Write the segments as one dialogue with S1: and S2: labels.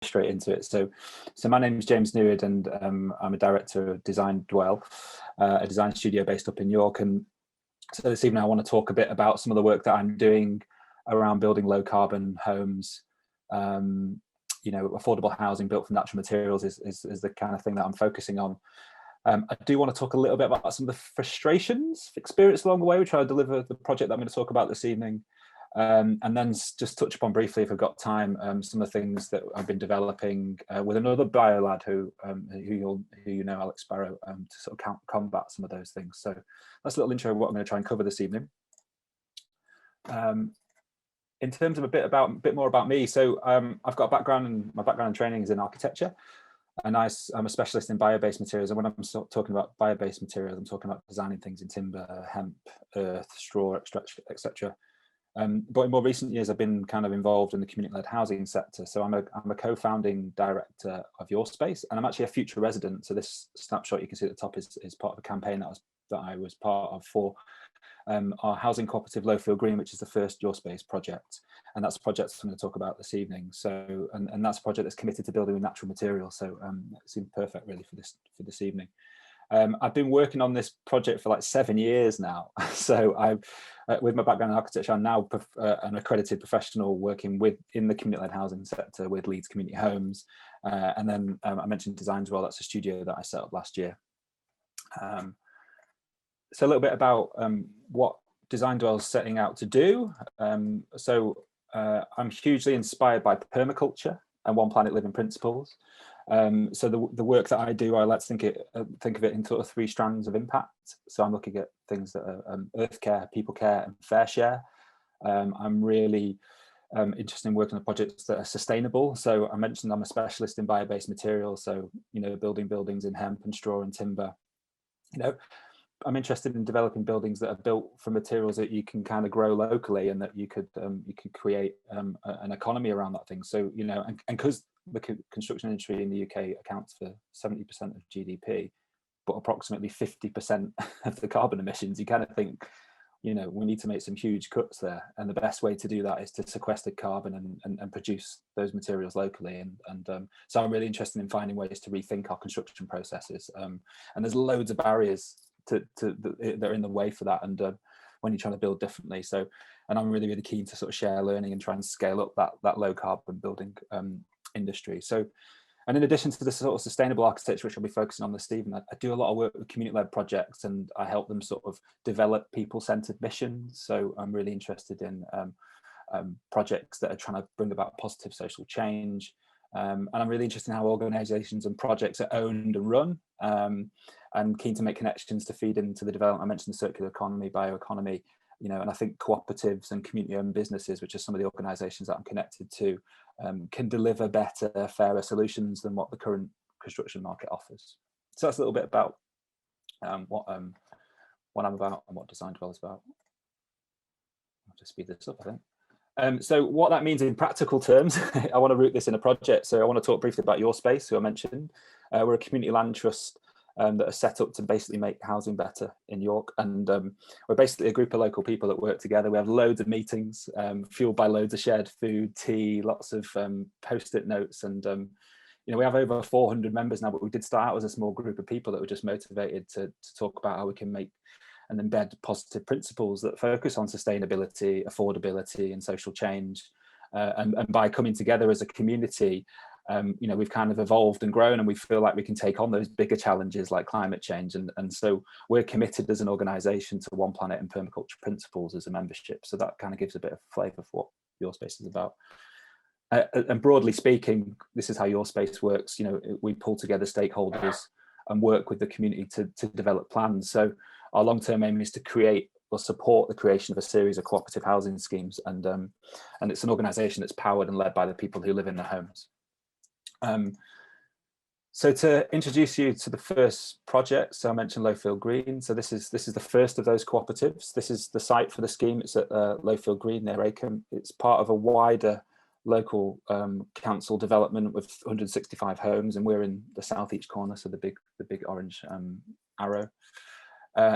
S1: straight into it. So my name is James Neward, and I'm a director of Design Dwell, a design studio based up in York. And so this evening I want to talk a bit about some of the work that I'm doing around building low carbon homes. Affordable housing built from natural materials is the kind of thing that I'm focusing on. I do want to talk a little bit about some of the frustrations experienced along the way, which I deliver the project that I'm going to talk about this evening. And then just touch upon briefly, if I've got time, some of the things that I've been developing with another bio lad who you know, Alex Sparrow, to sort of combat some of those things. So that's a little intro of what I'm going to try and cover this evening. In terms of a bit more about me, so I've got a background, and my background and training is in architecture, and I'm a specialist in bio-based materials. And when I'm talking about bio-based materials, I'm talking about designing things in timber, hemp, earth, straw, etc. But in more recent years, I've been kind of involved in the community-led housing sector. So I'm a co-founding director of Your Space, and I'm actually a future resident. So this snapshot you can see at the top is part of a campaign that I was part of for our housing cooperative Lowfield Green, which is the first Your Space project, and that's a project I'm going to talk about this evening. So and that's a project that's committed to building with natural materials. So it seemed perfect really for this evening. I've been working on this project for like 7 years now. So I've, with my background in architecture, I'm now an accredited professional working in the community-led housing sector with Leeds Community Homes. And then I mentioned Design Dwell, that's a studio that I set up last year. So a little bit about what Design Dwell is setting out to do. I'm hugely inspired by permaculture and One Planet Living principles. So the work that I do, I like to think of it in sort of 3 strands of impact. So I'm looking at things that are earth care, people care, and fair share. I'm really interested in working on projects that are sustainable. So I mentioned I'm a specialist in bio-based materials. So, you know, building buildings in hemp and straw and timber. You know, I'm interested in developing buildings that are built from materials that you can kind of grow locally, and that you could create an economy around that thing. So, you know, and because the construction industry in the UK accounts for 70% of GDP, but approximately 50% of the carbon emissions, you kind of think, you know, we need to make some huge cuts there. And the best way to do that is to sequester carbon and produce those materials locally. So I'm really interested in finding ways to rethink our construction processes. And there's loads of barriers that are in the way for that, and when you're trying to build differently. So, and I'm really keen to sort of share learning and try and scale up that low carbon building industry. So, and in addition to the sort of sustainable architecture, which I'll be focusing on this evening, I do a lot of work with community-led projects, and I help them sort of develop people-centered missions. So I'm really interested in projects that are trying to bring about positive social change. And I'm really interested in how organizations and projects are owned and run. I'm keen to make connections to feed into the development. I mentioned the circular economy, bioeconomy, you know, and I think cooperatives and community-owned businesses, which are some of the organisations that I'm connected to, can deliver better, fairer solutions than what the current construction market offers. So that's a little bit about what I'm about and what Design Dwell is about. I'll just speed this up, I think. So what that means in practical terms, I want to root this in a project. So I want to talk briefly about Your Space, who I mentioned. We're a community land trust that are set up to basically make housing better in York. And we're basically a group of local people that work together. We have loads of meetings, fueled by loads of shared food, tea, lots of post-it notes. And, you know, we have over 400 members now, but we did start out as a small group of people that were just motivated to talk about how we can make and embed positive principles that focus on sustainability, affordability, and social change. And by coming together as a community, you know, we've kind of evolved and grown, and we feel like we can take on those bigger challenges like climate change. And so we're committed as an organisation to One Planet and permaculture principles as a membership. So that kind of gives a bit of flavour for what Your Space is about. And broadly speaking, this is how Your Space works. You know, we pull together stakeholders and work with the community to develop plans. So our long-term aim is to create or support the creation of a series of cooperative housing schemes, and it's an organisation that's powered and led by the people who live in their homes. So to introduce you to the first project, so I mentioned Lowfield Green. So this is the first of those cooperatives. This is the site for the scheme. It's at Lowfield Green near Acomb. It's part of a wider local council development with 165 homes, and we're in the southeast corner, so the big orange arrow.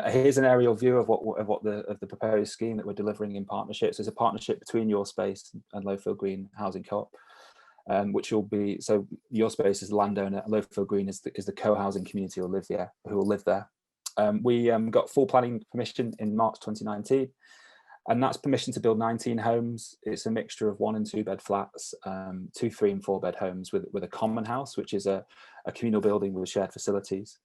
S1: Here's an aerial view of the proposed scheme that we're delivering in partnerships. There's a partnership between Your Space and Lowfield Green Housing Co-op. which will be, so Your Space is the landowner, Lowfield Green is the co-housing community who will live there. We got full planning permission in March 2019, and that's permission to build 19 homes. It's a mixture of 1 and 2 bed flats, 2, 3 and 4 bed homes with a common house, which is a communal building with shared facilities.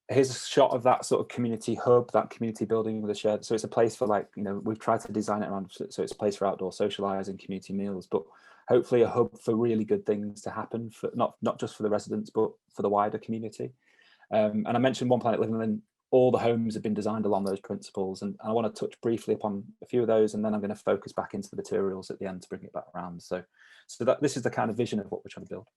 S1: Here's a shot of that sort of community hub, that community building with a shared, so it's a place for, like, you know, we've tried to design it around, so it's a place for outdoor socializing, community meals, but hopefully a hub for really good things to happen, for not just for the residents, but for the wider community. And I mentioned One Planet Living, and all the homes have been designed along those principles, and I want to touch briefly upon a few of those, and then I'm going to focus back into the materials at the end to bring it back around. So that this is the kind of vision of what we're trying to build.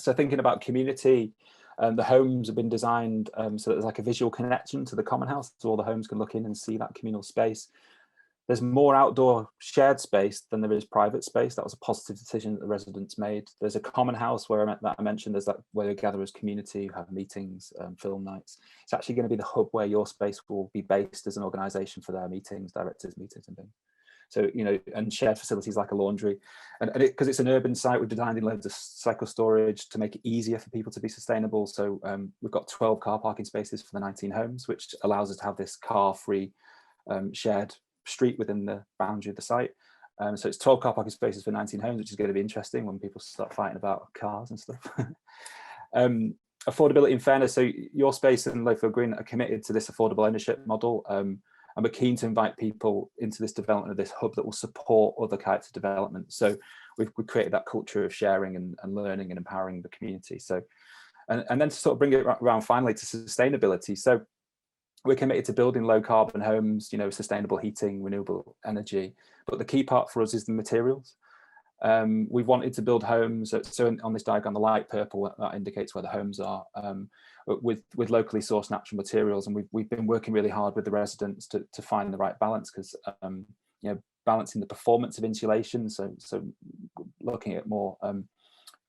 S1: So thinking about community, the homes have been designed so that there's like a visual connection to the common house, so all the homes can look in and see that communal space. There's more outdoor shared space than there is private space. That was a positive decision that the residents made. There's a common house where I mentioned, there's that where we gather as community, have meetings, film nights. It's actually going to be the hub where Your Space will be based as an organisation for their meetings, directors' meetings and things. So, you know, and shared facilities like a laundry. And because it's an urban site, we've designed in loads of cycle storage to make it easier for people to be sustainable. So we've got 12 car parking spaces for the 19 homes, which allows us to have this car-free shared street within the boundary of the site. So it's 12 car parking spaces for 19 homes, which is going to be interesting when people start fighting about cars and stuff. Affordability and fairness. So Your Space and Lowfield Green are committed to this affordable ownership model. And we're keen to invite people into this development of this hub that will support other kinds of development. So we've created that culture of sharing and learning and empowering the community. So, and then to sort of bring it around finally to sustainability. So we're committed to building low carbon homes, you know, sustainable heating, renewable energy. But the key part for us is the materials. We've wanted to build homes, so on this diagram, the light purple, that indicates where the homes are, with locally sourced natural materials. And we've been working really hard with the residents to find the right balance, because you know, balancing the performance of insulation, so looking at more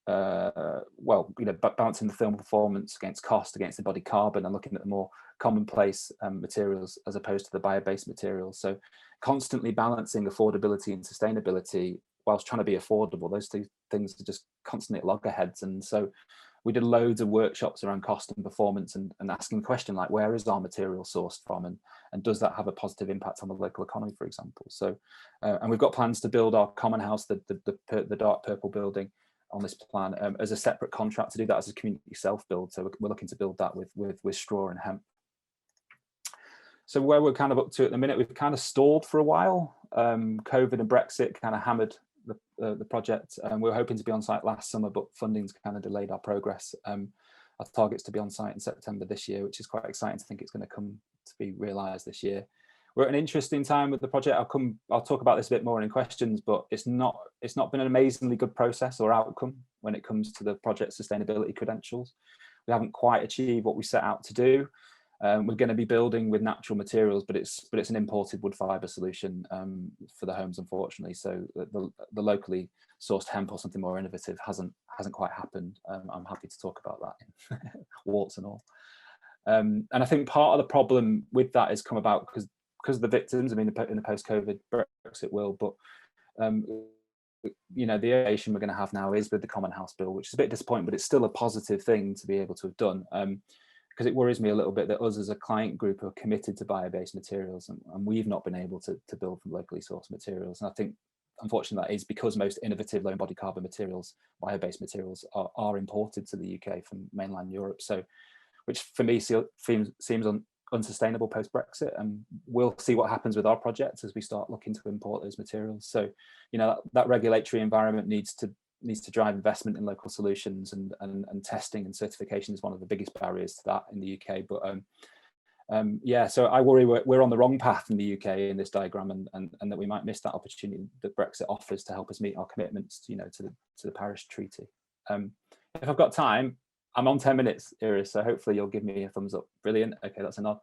S1: well, you know, balancing the thermal performance against cost, against embodied carbon, and looking at the more commonplace materials as opposed to the bio-based materials. So constantly balancing affordability and sustainability whilst trying to be affordable. Those two things are just constantly at loggerheads. And so we did loads of workshops around cost and performance, and asking the question, like, where is our material sourced from, and does that have a positive impact on the local economy, for example? So and we've got plans to build our common house, the dark purple building, on this plan as a separate contract, to do that as a community self-build. So we're looking to build that with straw and hemp. So where we're kind of up to at the minute, we've kind of stalled for a while. COVID and Brexit kind of hammered the project. We were hoping to be on site last summer, but funding's kind of delayed our progress. Our target's to be on site in September this year, which is quite exciting to think it's going to come to be realised this year. We're at an interesting time with the project. I'll talk about this a bit more in questions, but it's not been an amazingly good process or outcome when it comes to the project sustainability credentials. We haven't quite achieved what we set out to do. We're going to be building with natural materials, but it's an imported wood fibre solution for the homes, unfortunately. So the locally sourced hemp or something more innovative hasn't quite happened. I'm happy to talk about that, warts and all. And I think part of the problem with that has come about because of the victims. I mean, in the post-COVID Brexit world, but you know, the innovation we're going to have now is with the Common House Bill, which is a bit disappointing, but it's still a positive thing to be able to have done. Because it worries me a little bit that us as a client group are committed to bio-based materials, and we've not been able to build from locally sourced materials. And I think, unfortunately, that is because most innovative low embodied carbon materials, bio-based materials, are imported to the UK from mainland Europe. So, which for me seems unsustainable post-Brexit, and we'll see what happens with our projects as we start looking to import those materials. So, you know, that regulatory environment needs to drive investment in local solutions, and testing and certification is one of the biggest barriers to that in the UK. But yeah, so I worry we're on the wrong path in the UK in this diagram, and that we might miss that opportunity that Brexit offers to help us meet our commitments, you know, to the Paris Treaty. If I've got time, I'm on 10 minutes, Iris, so hopefully you'll give me a thumbs up. Brilliant. Okay, that's a nod.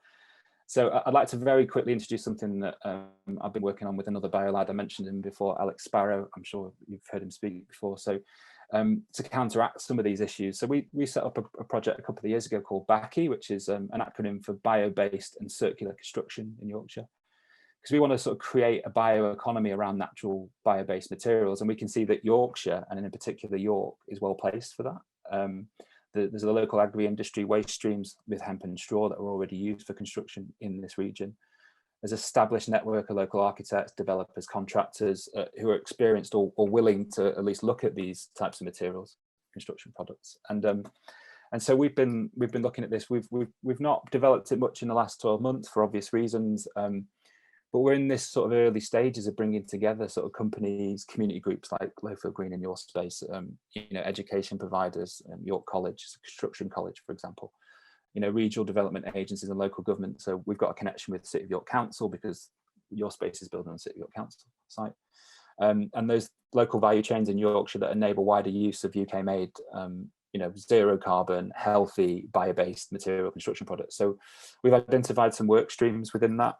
S1: So I'd like to very quickly introduce something that I've been working on with another bio lad. I mentioned him before, Alex Sparrow. I'm sure you've heard him speak before. So to counteract some of these issues, so we set up a project a couple of years ago called BACI, which is an acronym for Bio-Based and Circular Construction in Yorkshire. because we want to sort of create a bioeconomy around natural bio-based materials, and we can see that Yorkshire, and in particular York, is well placed for that. There's the local agri-industry waste streams with hemp and straw that are already used for construction in this region. There's an established network of local architects, developers, contractors who are experienced or willing to at least look at these types of materials, construction products. And so we've been looking at this. We've not developed it much in the last 12 months for obvious reasons, but we're in this sort of early stages of bringing together sort of companies, community groups like Lowfield Green in your space, you know, education providers, York College, construction college, for example, you know, regional development agencies and local government. So we've got a connection with City of York Council because your space is built on City of York Council site. And those local value chains in Yorkshire that enable wider use of UK made, you know, zero carbon, healthy, bio-based material construction products. So we've identified some work streams within that.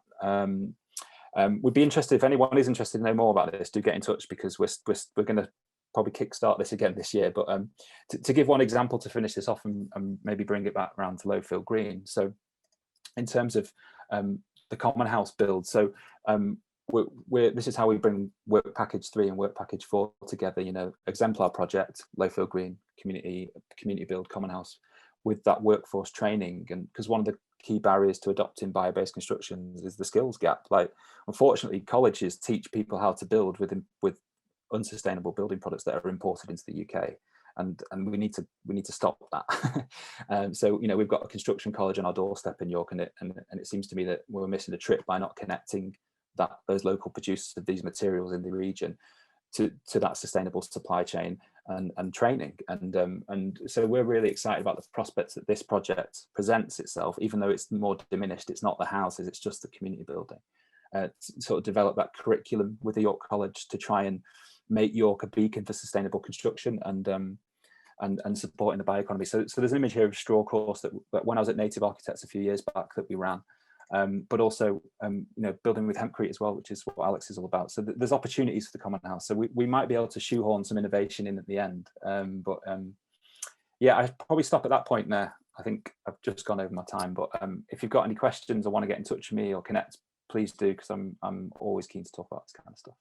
S1: We'd be interested, if anyone is interested to know more about this, do get in touch, because we're going to probably kickstart this again this year. But to give one example to finish this off and maybe bring it back around to Lowfield Green. So in terms of the Common House build, so this is how we bring Work Package 3 and Work Package 4 together, you know, exemplar project, Lowfield Green, community build, Common House, with that workforce training. And because one of the key barriers to adopting bio-based constructions is the skills gap. Like, unfortunately, colleges teach people how to build with unsustainable building products that are imported into the UK, and we need to stop that. So, you know, we've got a construction college on our doorstep in York, and it seems to me that we're missing a trick by not connecting those local producers of these materials in the region to that sustainable supply chain and training. And so we're really excited about the prospects that this project presents itself, even though it's more diminished. It's not the houses, it's just the community building. To sort of develop that curriculum with the York College to try and make York a beacon for sustainable construction and supporting the bioeconomy. So there's an image here of a straw course that when I was at Native Architects a few years back that we ran. But also, you know, building with hempcrete as well, which is what Alex is all about. So there's opportunities for the Common House. So we might be able to shoehorn some innovation in at the end. Yeah, I'd probably stop at that point there. I think I've just gone over my time. But if you've got any questions or want to get in touch with me or connect, please do, because I'm always keen to talk about this kind of stuff.